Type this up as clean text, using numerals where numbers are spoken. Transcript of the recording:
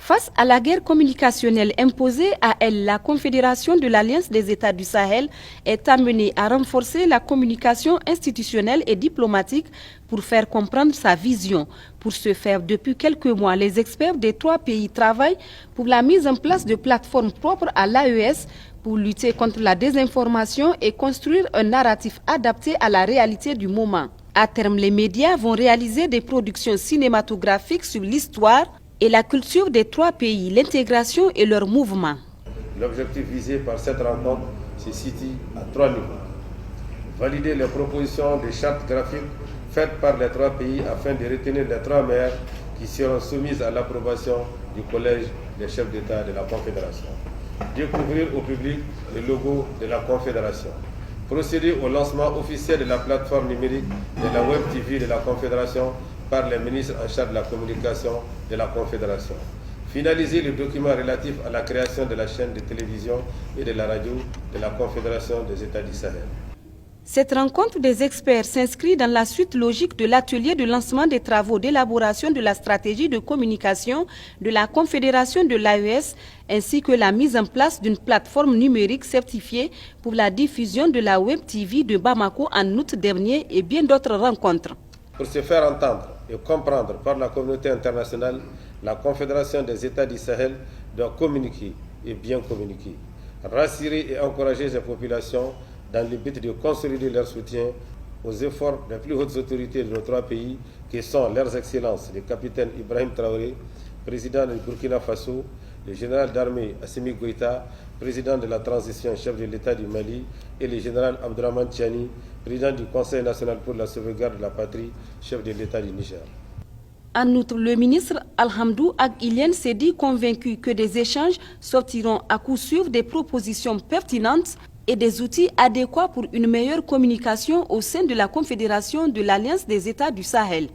Face à la guerre communicationnelle imposée à elle, la Confédération de l'Alliance des États du Sahel est amenée à renforcer la communication institutionnelle et diplomatique pour faire comprendre sa vision. Pour ce faire, depuis quelques mois, les experts des 3 pays travaillent pour la mise en place de plateformes propres à l'AES pour lutter contre la désinformation et construire un narratif adapté à la réalité du moment. À terme, les médias vont réaliser des productions cinématographiques sur l'histoire et la culture des 3 pays, l'intégration et leur mouvement. L'objectif visé par cette rencontre se situe à 3 niveaux. Valider les propositions de chartes graphiques faites par les 3 pays afin de retenir les 3 meilleures qui seront soumises à l'approbation du Collège des chefs d'État de la Confédération. Découvrir au public le logo de la Confédération. Procéder au lancement officiel de la plateforme numérique de la Web TV de la Confédération par les ministres en charge de la communication de la Confédération. Finaliser le document relatif à la création de la chaîne de télévision et de la radio de la Confédération des États du Sahel. Cette rencontre des experts s'inscrit dans la suite logique de l'atelier de lancement des travaux d'élaboration de la stratégie de communication de la Confédération de l'AES ainsi que la mise en place d'une plateforme numérique certifiée pour la diffusion de la Web TV de Bamako en août dernier et bien d'autres rencontres. Pour se faire entendre et comprendre par la communauté internationale, la Confédération des États du Sahel doit communiquer et bien communiquer, rassurer et encourager ces populations dans le but de consolider leur soutien aux efforts des plus hautes autorités de nos 3 pays, qui sont leurs excellences, le capitaine Ibrahim Traoré, président du Burkina Faso, le général d'armée Assimi Goïta, président de la transition, chef de l'État du Mali, et le général Abdourahmane Tiani, président du Conseil national pour la sauvegarde de la patrie, chef de l'État du Niger. En outre, le ministre Alhamdou Ag-Ilien s'est dit convaincu que des échanges sortiront à coup sûr des propositions pertinentes et des outils adéquats pour une meilleure communication au sein de la Confédération de l'Alliance des États du Sahel.